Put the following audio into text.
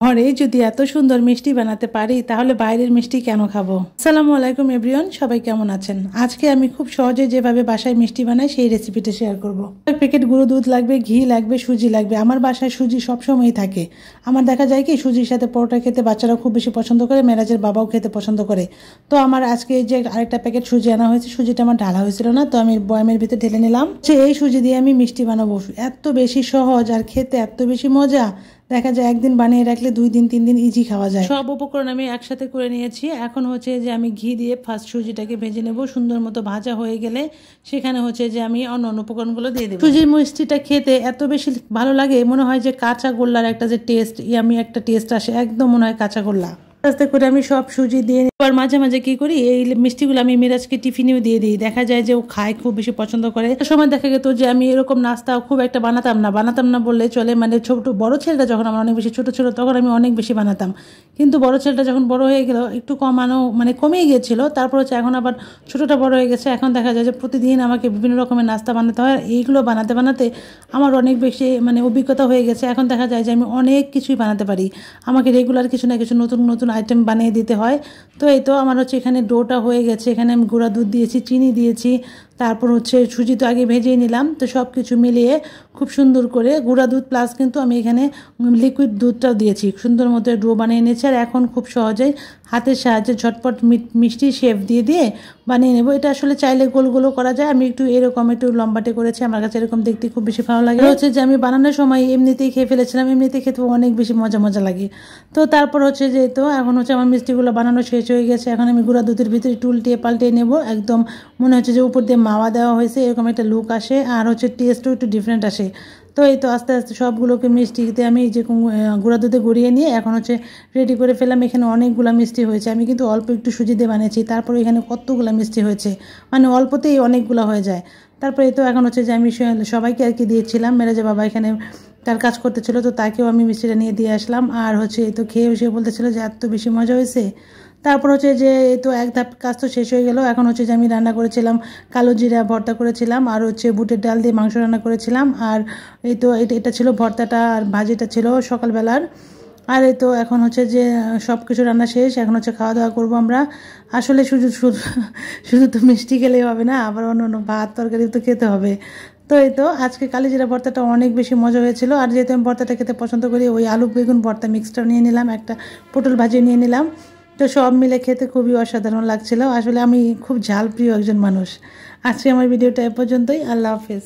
ঘরে যদি এত সুন্দর মিষ্টি বানাতে পারি তাহলে বাইরের মিষ্টি কেন খাবো। আসসালামু আলাইকুম এভরিওয়ান, সবাই কেমন আছেন? আজকে আমি খুব সহজে যেভাবে বাসায় মিষ্টি বানাই সেই রেসিপিটা শেয়ার করব। এক প্যাকেট গুঁড়ো দুধ লাগবে, ঘি লাগবে, সুজি লাগবে। আমার বাসায় সুজি সবসময়ই থাকে। আমার দেখা যায় কি সুজির সাথে পরোটা খেতে বাচ্চারা খুব বেশি পছন্দ করে, মেরাজের বাবাও খেতে পছন্দ করে। তো আমার আজকে যে আরেকটা প্যাকেট সুজি আনা হয়েছে, সুজিটা আমার ঢালা হয়েছিল না, তো আমি বয়ামের ভিতরে ঢেলে নিলাম। এই সুজি দিয়ে আমি মিষ্টি বানাবো। এত বেশি সহজ আর খেতে এত বেশি মজা। দেখা যায় একদিন বানিয়ে রাখলে 2 দিন 3 দিন ইজি খাওয়া যায়। সব উপকরণ আমি একসাথে করে নিয়েছি। এখন হচ্ছে যে আমি ঘি দিয়ে ফার্স্ট সুজিটাকে ভেজে নেব। সুন্দর মতো ভাজা হয়ে গেলে সেখানে হচ্ছে যে আমি অন্য উপকরণগুলো দিয়ে দেবো। সুজির মিষ্টিটা খেতে এত বেশি ভালো লাগে, মনে হয় যে কাঁচা গোল্লার একটা যে টেস্ট, আমি একটা টেস্ট আসে, একদম মনে হয় কাঁচা গোল্লা। আস্তে করে আমি সব সুজি দিয়ে আবার মাঝে মাঝে কি করি, এই মিষ্টিগুলো আমি মিরাজকে টিফিনেও দিয়ে দিই। দেখা যায় যে ও খায়, খুব বেশি পছন্দ করে। সময় দেখা যেত যে আমি এরকম নাস্তা খুব একটা বানাতাম না বললে চলে। মানে ছোট বড় ছেলেটা যখন আমার অনেক বেশি ছোট ছিল তখন আমি অনেক বেশি বানাতাম, কিন্তু বড় ছেলেটা যখন বড় হয়ে গেল একটু কমানো, মানে কমিয়ে গিয়েছিল। তারপর হচ্ছে এখন আবার ছোটটা বড় হয়ে গেছে। এখন দেখা যায় যে প্রতিদিন আমাকে বিভিন্ন রকমের নাস্তা বানাতে হয়। এইগুলো বানাতে বানাতে আমার অনেক বেশি অভিজ্ঞতা হয়ে গেছে। এখন দেখা যায় যে আমি অনেক কিছুই বানাতে পারি। আমাকে রেগুলার কিছু না কিছু নতুন নতুন আইটেম বানিয়ে দিতে হয়। তো এই তো আমার হচ্ছে এখানে ডোটা হয়ে গেছে। এখানে আমি গুঁড়া দুধ দিয়েছি, চিনি দিয়েছি, তারপর হচ্ছে সুজি তো আগে ভেজেই নিলাম। তো সব কিছু মিলিয়ে খুব সুন্দর করে গুঁড়া দুধ প্লাস কিন্তু আমি এখানে লিকুইড দুধটাও দিয়েছি, সুন্দর মতো ডো বানিয়ে নিয়েছি। আর এখন খুব সহজেই হাতের সাহায্যে ঝটপট মিষ্টি শেপ দিয়ে বানিয়ে নেব। এটা আসলে চাইলে গোল গোলও করা যায়। আমি একটু এরকম একটু লম্বাটে করেছি, আমার কাছে এরকম দেখতে খুব বেশি ভালো লাগে। হচ্ছে যে আমি বানানোর সময় এমনিতেই খেয়ে ফেলেছিলাম, এমনিতেই খেতে অনেক বেশি মজা লাগে। তো তারপর হচ্ছে যে তো এখন হচ্ছে আমার মিষ্টিগুলো বানানো শেষ হয়ে গেছে। এখন আমি গুঁড়া দুধের ভিতরে একটু উল্টিয়ে পাল্টিয়ে নেব। একদম মনে হচ্ছে যে উপর দিয়ে মাওয়া দেওয়া হয়েছে, এরকম একটা লুক আসে। আর হচ্ছে টেস্টও একটু ডিফারেন্ট আসে। তো এই তো আস্তে আস্তে সবগুলোকে মিষ্টিতে আমি যে গুঁড়া দুধে গড়িয়ে নিয়ে এখন হচ্ছে রেডি করে ফেলাম। এখানে অনেকগুলো মিষ্টি হয়েছে। আমি কিন্তু অল্প একটু সুজি দিয়ে বানিয়েছি, তারপরে এখানে কতগুলো মিষ্টি হয়েছে, অল্পতেই অনেকগুলো হয়ে যায়। তারপরে এই তো এখন হচ্ছে যে আমি সবাইকে আর কি দিয়েছিলাম। মেরাজের বাবা এখানে তার কাজ করতেছিল, তো তাকেও আমি মিষ্টিটা নিয়ে দিয়ে আসলাম। আর হচ্ছে এই তো খেয়ে সে বলতেছিল যে এত বেশি মজা হয়েছে। তারপর হচ্ছে যে এই তো এক ধাপ কাজ তো শেষ হয়ে গেল। এখন হচ্ছে যে আমি রান্না করেছিলাম কালো জিরা ভর্তা করেছিলাম, আর হচ্ছে বুটের ডাল দিয়ে মাংস রান্না করেছিলাম। আর এই তো এটা ছিল ভর্তাটা, আর ভাজিটা ছিল সকালবেলার। আর এই তো এখন হচ্ছে যে সব কিছু রান্না শেষ, এখন হচ্ছে খাওয়া দাওয়া করবো আমরা। আসলে শুধু তো মিষ্টি খেলেই হবে না, আবার অন্য ভাত তরকারি তো খেতে হবে। তো এই তো আজকে কালিজিরা ভর্তাটা অনেক বেশি মজা হয়েছিল। আর যেহেতু আমি ভর্তাটা খেতে পছন্দ করি, ওই আলু বেগুন ভর্তা মিক্সটা নিয়ে নিলাম, একটা পটল ভাজি নিয়ে নিলাম। তো সব মিলে খেতে খুবই অসাধারণ লাগছিল। আসলে আমি খুব ঝাল প্রিয় একজন মানুষ। আজকে আমার ভিডিওটা এ পর্যন্তই। আল্লাহ হাফেজ।